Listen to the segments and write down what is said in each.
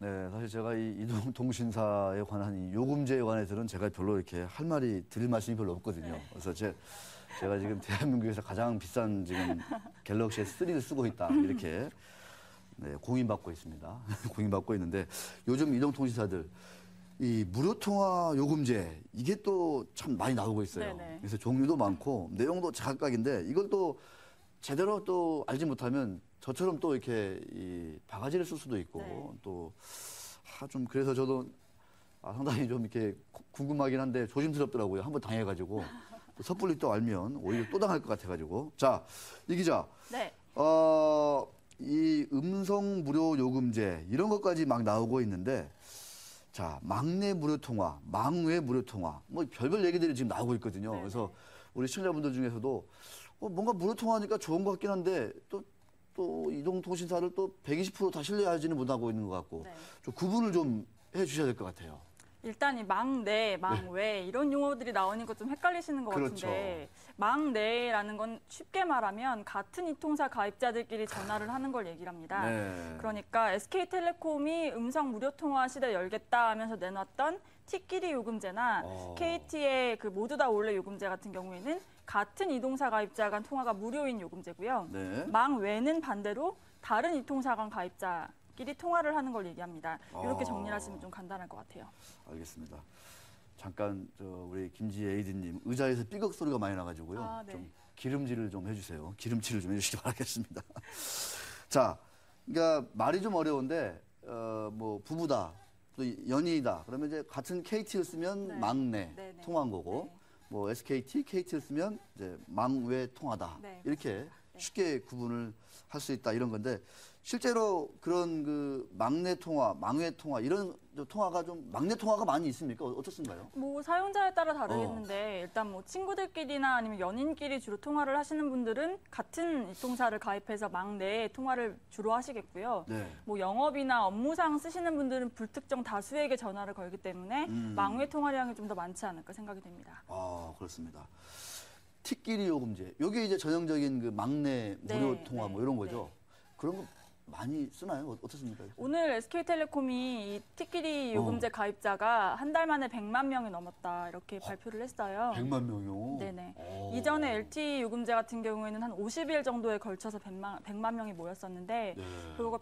네, 사실 제가 이 이동통신사에 관한 이 요금제에 관해서는 제가 별로 이렇게 할 말이 드릴 말씀이 별로 없거든요. 그래서 제가 지금 대한민국에서 가장 비싼 지금 갤럭시 S3를 쓰고 있다 이렇게 네, 공인받고 있습니다. 공인받고 있는데 요즘 이동통신사들 이 무료통화 요금제 이게 또 참 많이 나오고 있어요. 네네. 그래서 종류도 많고 내용도 제각각인데 이걸 또 제대로 또 알지 못하면 저처럼 또 이렇게 이 바가지를 쓸 수도 있고 네. 또 좀 그래서 저도 상당히 좀 이렇게 궁금하긴 한데 조심스럽더라고요. 한번 당해가지고 또 섣불리 또 알면 오히려 또 당할 것 같아가지고 자, 이 기자. 네. 이 음성 무료 요금제 이런 것까지 막 나오고 있는데 자, 막내 무료 통화, 망외 무료 통화 뭐 별별 얘기들이 지금 나오고 있거든요. 네네. 그래서 우리 시청자분들 중에서도 뭔가 무료 통화하니까 좋은 것 같긴 한데 또 이동통신사를 또 120%다 신뢰하지는 못하고 있는 것 같고 네. 좀 구분을 좀 해주셔야 될 것 같아요. 일단 이 망내, 망외 이런 용어들이 나오니까 좀 헷갈리시는 것 그렇죠. 같은데 망내라는 건 쉽게 말하면 같은 이통사 가입자들끼리 전화를 하는 걸 얘기를 합니다. 네. 그러니까 SK텔레콤이 음성 무료 통화 시대 열겠다 하면서 내놨던 T끼리 요금제나 KT의 그 모두 다 올래 요금제 같은 경우에는 같은 이동사 가입자 간 통화가 무료인 요금제고요. 네. 망외는 반대로 다른 이통사 간 가입자끼리 통화를 하는 걸 얘기합니다. 이렇게 정리를 하시면 좀 간단할 것 같아요. 알겠습니다. 잠깐 우리 김지혜 에이디님 의자에서 삐걱 소리가 많이 나가지고요. 네. 좀 기름질을 좀 해주세요. 기름칠을 좀 해주시기 바라겠습니다. 자, 그러니까 말이 좀 어려운데 뭐 부부다, 또 연인이다. 그러면 이제 같은 KT를 쓰면 네. 막내 네, 네. 통화한 거고, 네. 뭐 SKT, KT를 쓰면 이제 망외 통화다. 네, 이렇게 쉽게 구분을 할 수 있다 이런 건데 실제로 그런 그 막내 통화, 망외 통화 이런 통화가 좀 막내 통화가 많이 있습니까? 어떻습니까요? 뭐 사용자에 따라 다르겠는데 일단 뭐 친구들끼리나 아니면 연인끼리 주로 통화를 하시는 분들은 같은 이통사를 가입해서 막내 통화를 주로 하시겠고요. 네. 뭐 영업이나 업무상 쓰시는 분들은 불특정 다수에게 전화를 걸기 때문에 망외 통화량이 좀 더 많지 않을까 생각이 됩니다. 그렇습니다. T끼리 요금제. 요게 이제 전형적인 그 막내 무료 네, 통화 네, 뭐 이런 거죠. 네. 그런 거 많이 쓰나요? 어떻습니까? 오늘 SK텔레콤이 이 T끼리 요금제 가입자가 한 달 만에 100만 명이 넘었다 이렇게 발표를 했어요. 100만 명이요? 네네. 이전에 LTE 요금제 같은 경우에는 한 50일 정도에 걸쳐서 100만 명이 모였었는데 네.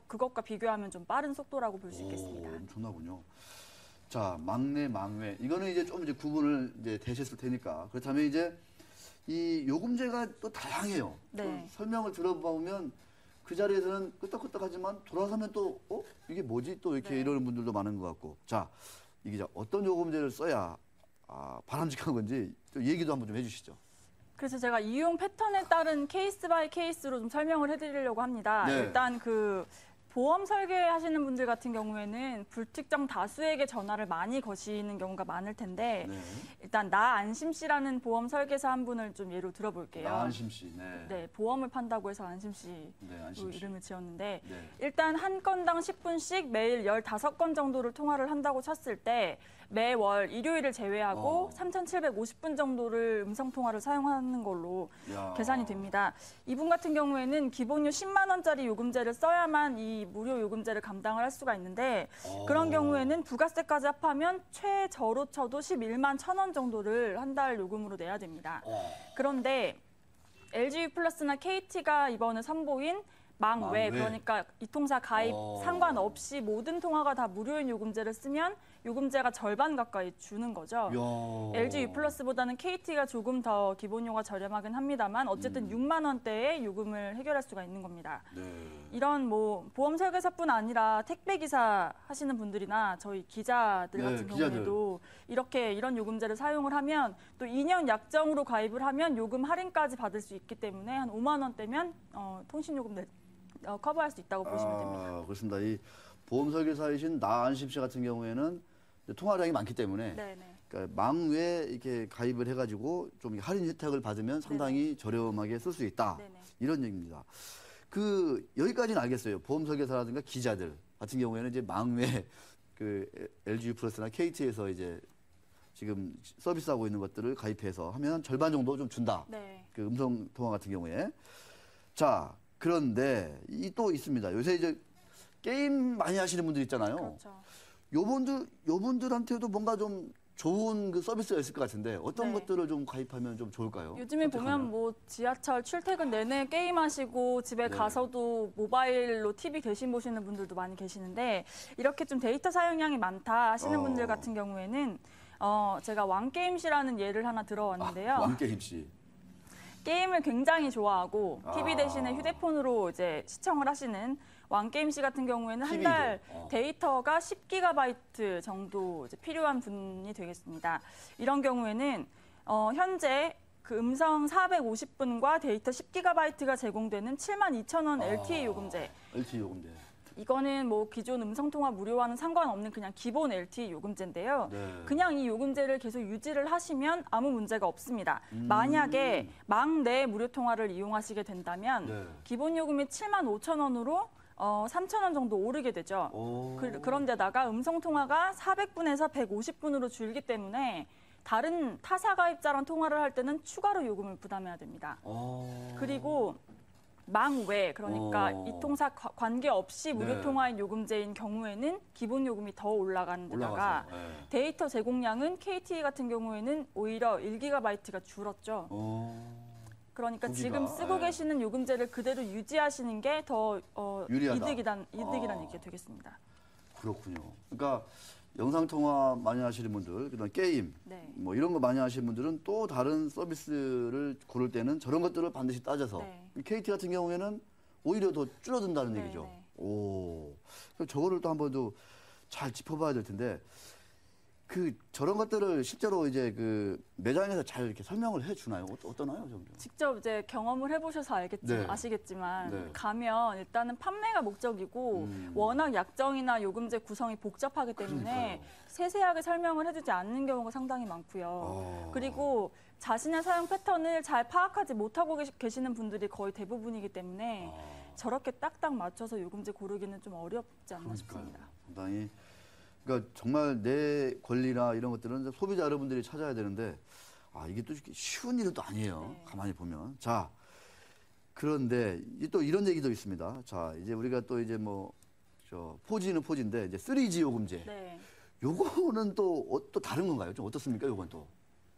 그것과 비교하면 좀 빠른 속도라고 볼 수 있겠습니다. 엄청나군요. 자, 막내, 망외. 이거는 이제 좀 이제 구분을 이제 되셨을 테니까. 그렇다면 이제 이 요금제가 또 다양해요. 네. 또 설명을 들어보면 그 자리에서는 끄떡끄떡하지만 돌아서면 또 이게 뭐지 또 이렇게 네. 이러는 분들도 많은 것 같고. 자, 이 기자 어떤 요금제를 써야 바람직한 건지 좀 얘기도 한번 좀 해주시죠. 그래서 제가 이용 패턴에 따른 케이스 바이 케이스로 좀 설명을 해드리려고 합니다. 네. 일단 그 보험 설계하시는 분들 같은 경우에는 불특정 다수에게 전화를 많이 거시는 경우가 많을 텐데 네. 일단 나안심 씨라는 보험 설계사 한 분을 좀 예로 들어볼게요. 나안심 씨. 네. 네, 보험을 판다고 해서 안심 씨로 네, 안심 씨. 이름을 지었는데 네. 일단 한 건당 10분씩 매일 15건 정도를 통화를 한다고 쳤을 때 매월 일요일을 제외하고 3,750분 정도를 음성통화를 사용하는 걸로 야. 계산이 됩니다. 이분 같은 경우에는 기본료 10만 원짜리 요금제를 써야만 이 무료 요금제를 감당을 할 수가 있는데 그런 경우에는 부가세까지 합하면 최저로 쳐도 11만 1,000원 정도를 한 달 요금으로 내야 됩니다. 그런데 LG U+나 KT가 이번에 선보인 망외, 그러니까 이통사 가입 상관없이 모든 통화가 다 무료인 요금제를 쓰면 요금제가 절반 가까이 주는 거죠. LG U+보다는 KT가 조금 더 기본료가 저렴하긴 합니다만 어쨌든 6만 원대의 요금을 해결할 수가 있는 겁니다. 네. 이런 뭐 보험 설계사뿐 아니라 택배 기사 하시는 분들이나 저희 기자들 같은 경우에도 이런 요금제를 사용을 하면 또 2년 약정으로 가입을 하면 요금 할인까지 받을 수 있기 때문에 한 5만 원대면 통신 요금 커버할 수 있다고 보시면 됩니다. 그렇습니다. 이 보험 설계사이신 나안심 씨 같은 경우에는 통화량이 많기 때문에 그러니까 망외 이렇게 가입을 해가지고 좀 할인 혜택을 받으면 상당히 저렴하게 쓸 수 있다. 이런 얘기입니다. 여기까지는 알겠어요. 보험 설계사라든가 기자들 같은 경우에는 이제 망외 그 LG U+나 KT에서 이제 지금 서비스하고 있는 것들을 가입해서 하면 절반 정도 좀 준다. 그 음성 통화 같은 경우에. 자, 그런데 또 있습니다. 요새 이제 게임 많이 하시는 분들 있잖아요. 그렇죠. 요분들한테도 뭔가 좀 좋은 그 서비스가 있을 것 같은데 어떤 네. 것들을 좀 가입하면 좀 좋을까요? 요즘에 보면 뭐 지하철 출퇴근 내내 게임하시고 집에 네. 가서도 모바일로 TV 대신 보시는 분들도 많이 계시는데 이렇게 좀 데이터 사용량이 많다 하시는 분들 같은 경우에는 제가 왕게임씨라는 예를 하나 들어왔는데요. 왕게임씨. 게임을 굉장히 좋아하고 TV 대신에 휴대폰으로 이제 시청을 하시는 왕게임씨 같은 경우에는 한 달 데이터가 10GB 정도 이제 필요한 분이 되겠습니다. 이런 경우에는 현재 그 음성 450분과 데이터 10GB가 제공되는 72,000원 LTE 요금제. LTE 요금제. 이거는 뭐 기존 음성통화 무료와는 상관없는 그냥 기본 LTE 요금제인데요. 네. 그냥 이 요금제를 계속 유지를 하시면 아무 문제가 없습니다. 만약에 망 내 무료 통화를 이용하시게 된다면 네. 기본 요금이 75,000원으로 3,000원 정도 오르게 되죠. 그런데다가 음성통화가 400분에서 150분으로 줄기 때문에 다른 타사 가입자랑 통화를 할 때는 추가로 요금을 부담해야 됩니다. 그리고 망 외, 그러니까 이통사 관계없이 무료 통화인 요금제인 경우에는 기본 요금이 더 올라가는 데다가 데이터 제공량은 KT 같은 경우에는 오히려 1GB가 줄었죠. 그러니까 9기가, 지금 쓰고 계시는 요금제를 그대로 유지하시는 게 더 유리하다. 이득이라는 얘기가 되겠습니다. 그렇군요. 그러니까 영상 통화 많이 하시는 분들, 그다음 게임, 네. 뭐 이런 거 많이 하시는 분들은 또 다른 서비스를 고를 때는 저런 것들을 반드시 따져서 네. KT 같은 경우에는 오히려 더 줄어든다는 네, 얘기죠. 네. 오, 그럼 저거를 또 한번 더 잘 짚어봐야 될 텐데 그 저런 것들을 실제로 이제 그 매장에서 잘 이렇게 설명을 해주나요? 어떠나요, 좀? 직접 이제 경험을 해보셔서 네. 아시겠지만 네. 가면 일단은 판매가 목적이고 워낙 약정이나 요금제 구성이 복잡하기 때문에 그러니까요. 세세하게 설명을 해주지 않는 경우가 상당히 많고요. 그리고 자신의 사용 패턴을 잘 파악하지 못하고 계시는 분들이 거의 대부분이기 때문에 저렇게 딱딱 맞춰서 요금제 고르기는 좀 어렵지 않나 싶습니다. 상당히 그러니까 정말 내 권리나 이런 것들은 소비자 여러분들이 찾아야 되는데 이게 또 쉬운 일은 또 아니에요. 네. 가만히 보면. 자, 그런데 또 이런 얘기도 있습니다. 자, 이제 우리가 또 이제 뭐 포지는 포지인데 이제 3G 요금제. 네. 요거는 또 다른 건가요? 좀 어떻습니까? 요건 또.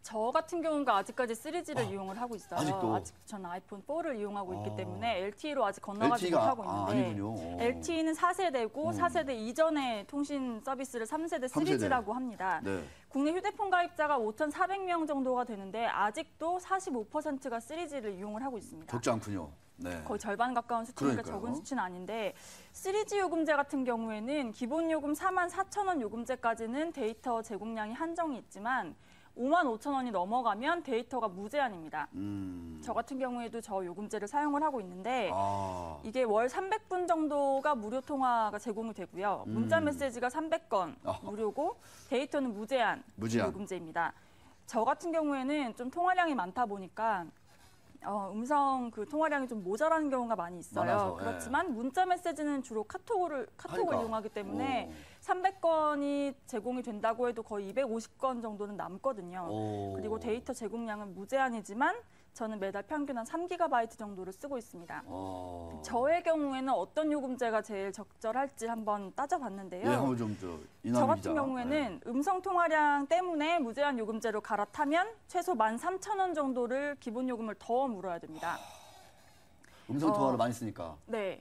저 같은 경우가 아직까지 3G를 이용을 하고 있어요. 아직도? 아직 저는 아이폰 4를 이용하고 있기 때문에 LTE로 아직 건너가지 LTE가 못하고 있는데 아니군요. LTE는 4세대고 4세대 이전의 통신 서비스를 3세대 3G라고 합니다. 네. 국내 휴대폰 가입자가 5,400명 정도가 되는데 아직도 45%가 3G를 이용을 하고 있습니다. 적지 않군요. 네. 거의 절반 가까운 수치니까 그러니까요. 적은 수치는 아닌데 3G 요금제 같은 경우에는 기본 요금 44,000원 요금제까지는 데이터 제공량이 한정이 있지만 55,000원이 넘어가면 데이터가 무제한입니다. 저 같은 경우에도 저 요금제를 사용을 하고 있는데 이게 월 300분 정도가 무료 통화가 제공이 되고요. 문자 메시지가 300건 무료고 데이터는 무제한 요금제입니다. 저 같은 경우에는 좀 통화량이 많다 보니까 음성 그 통화량이 좀 모자라는 경우가 많이 있어요. 많아서, 그렇지만 문자 메시지는 주로 카톡을 이용하기 때문에 300건이 제공이 된다고 해도 거의 250건 정도는 남거든요. 그리고 데이터 제공량은 무제한이지만 저는 매달 평균 한 3GB 정도를 쓰고 있습니다. 저의 경우에는 어떤 요금제가 제일 적절할지 한번 따져봤는데요. 예, 한번 좀 저 같은 경우에는 음성 통화량 때문에 무제한 요금제로 갈아타면 최소 13,000원 정도를 기본 요금을 더 물어야 됩니다. 음성 통화를 많이 쓰니까. 네.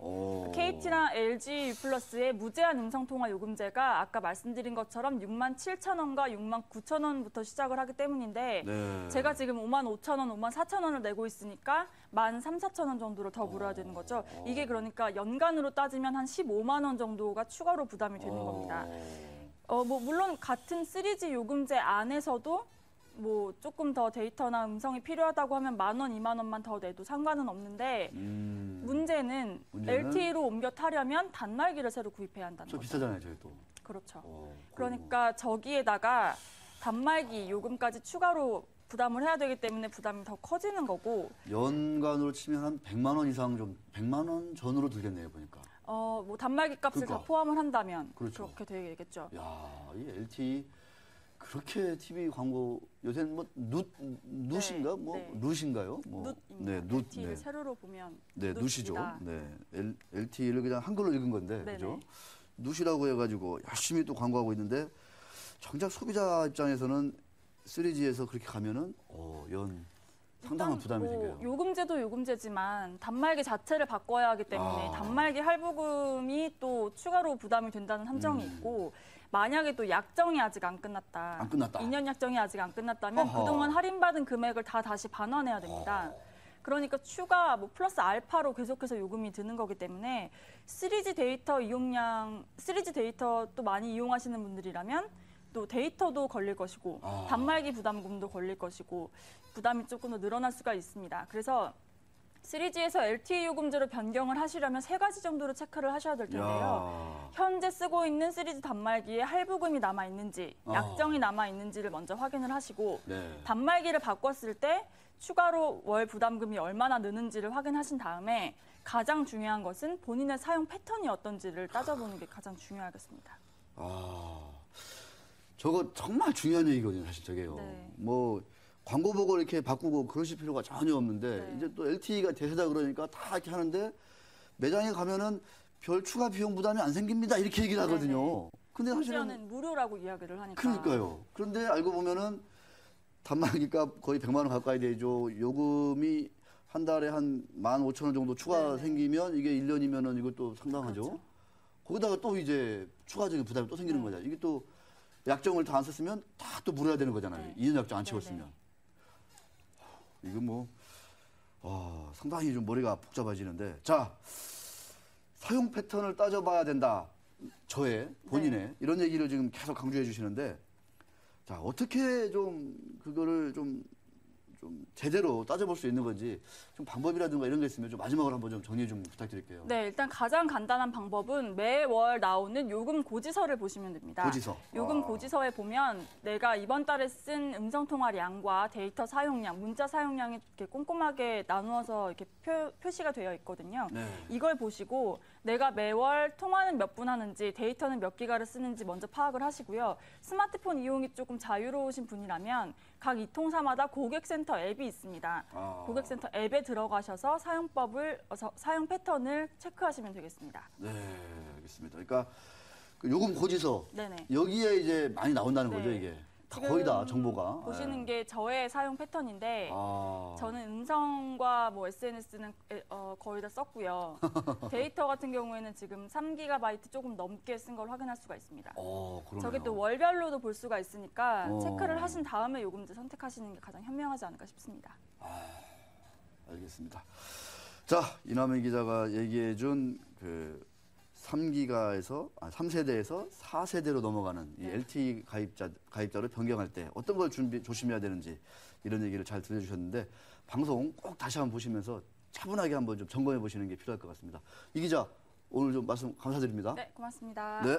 KT랑 LG U+의 무제한 음성 통화 요금제가 아까 말씀드린 것처럼 67,000원과 69,000원부터 시작을 하기 때문인데 네. 제가 지금 55,000원, 54,000원을 내고 있으니까 13,400원 정도를 더 물어야 되는 거죠. 이게 그러니까 연간으로 따지면 한 15만 원 정도가 추가로 부담이 되는 겁니다. 물론 같은 3G 요금제 안에서도 뭐 조금 더 데이터나 음성이 필요하다고 하면 10,000원, 20,000원만 더 내도 상관은 없는데 문제는 LTE로 옮겨 타려면 단말기를 새로 구입해야 한다는 좀 거죠. 비싸잖아요, 저희 또. 그렇죠. 그러니까 저기에다가 단말기 요금까지 추가로 부담을 해야 되기 때문에 부담이 더 커지는 거고. 연간으로 치면 한 100만 원 이상 100만 원 전후로 들겠네요, 보니까. 뭐 단말기 값을 다 포함을 한다면 그렇죠. 그렇게 되겠죠. 야, 이 LTE 그렇게 TV 광고 요새는 뭐 룻인가 뭐 네. 룻인가요? 뭐 룻입니다. 룻. LTE를 세로로 보면 네, 룻이죠. 룻이다. 네, LTE를 그냥 한글로 읽은 건데, 네네. 그죠? 룻이라고 해가지고 열심히 또 광고하고 있는데 정작 소비자 입장에서는 3G에서 그렇게 가면은 상당한 부담이 생겨요. 요금제도 요금제지만 단말기 자체를 바꿔야 하기 때문에 단말기 할부금이 또 추가로 부담이 된다는 함정이 있고 만약에 또 약정이 아직 안 끝났다. 안 끝났다. 2년 약정이 아직 안 끝났다면 어허. 그동안 할인받은 금액을 다 다시 반환해야 됩니다. 그러니까 추가 뭐 플러스 알파로 계속해서 요금이 드는 거기 때문에 3G 데이터 이용량, 3G 데이터 또 많이 이용하시는 분들이라면 또 데이터도 걸릴 것이고 단말기 부담금도 걸릴 것이고 부담이 조금 더 늘어날 수가 있습니다. 그래서 3G에서 LTE 요금제로 변경을 하시려면 3가지 정도로 체크를 하셔야 될 텐데요. 현재 쓰고 있는 3G 단말기에 할부금이 남아 있는지, 약정이 남아 있는지를 먼저 확인을 하시고 단말기를 바꿨을 때 추가로 월 부담금이 얼마나 느는지를 확인하신 다음에 가장 중요한 것은 본인의 사용 패턴이 어떤지를 따져보는 게 가장 중요하겠습니다. 저거 정말 중요한 얘기거든요, 사실 저게요. 네. 뭐 광고 보고 이렇게 바꾸고 그러실 필요가 전혀 없는데 네. 이제 또 LTE가 대세다 그러니까 다 이렇게 하는데 매장에 가면은 별 추가 비용 부담이 안 생깁니다 이렇게 얘기를 하거든요. 근데 사실은 심지어는 무료라고 이야기를 하니까. 그러니까요. 그런데 알고 보면은 단말기 값 거의 100만 원 가까이 되죠. 요금이 한 달에 한 15,000원 정도 추가 생기면 이게 1년이면은 이것도 상당하죠. 그렇죠. 거기다가 또 이제 추가적인 부담이 또 생기는 거죠. 이게 또 약정을 다 안 썼으면 다 또 물어야 되는 거잖아요. 2년 약정 안 채웠으면. 이거 뭐 상당히 좀 머리가 복잡해지는데 자 사용 패턴을 따져봐야 된다. 저의 본인의 이런 얘기를 지금 계속 강조해 주시는데 자 어떻게 좀 그거를 좀 제대로 따져볼 수 있는 건지 좀 방법이라든가 이런 게 있으면 좀 마지막으로 한번 좀 정리 좀 부탁드릴게요. 네, 일단 가장 간단한 방법은 매월 나오는 요금 고지서를 보시면 됩니다. 고지서. 요금 고지서에 보면 내가 이번 달에 쓴 음성통화량과 데이터 사용량, 문자 사용량이 이렇게 꼼꼼하게 나누어서 이렇게 표시가 되어 있거든요. 네. 이걸 보시고 내가 매월 통화는 몇 분 하는지, 데이터는 몇 기가를 쓰는지 먼저 파악을 하시고요. 스마트폰 이용이 조금 자유로우신 분이라면 각 이통사마다 고객센터 앱이 있습니다. 고객센터 앱에 들어가셔서 사용 패턴을 체크하시면 되겠습니다. 네, 알겠습니다. 그러니까 그 요금 고지서 네네. 여기에 이제 많이 나온다는 거죠, 네. 이게. 다 거의 다 지금 정보가. 보시는 게 저의 사용 패턴인데 아. 저는 음성과 뭐 SNS는 거의 다 썼고요. 데이터 같은 경우에는 지금 3GB 조금 넘게 쓴 걸 확인할 수가 있습니다. 그러네요. 저게 또 월별로도 볼 수가 있으니까 어. 체크를 하신 다음에 요금제 선택하시는 게 가장 현명하지 않을까 싶습니다. 알겠습니다. 자, 이남희 기자가 얘기해 준그 3세대에서 4세대로 넘어가는 이 LTE 가입자를 변경할 때 어떤 걸 조심해야 되는지 이런 얘기를 잘 들려주셨는데 방송 꼭 다시 한번 보시면서 차분하게 한번 좀 점검해 보시는 게 필요할 것 같습니다. 이 기자, 오늘 좀 말씀 감사드립니다. 네, 고맙습니다. 네.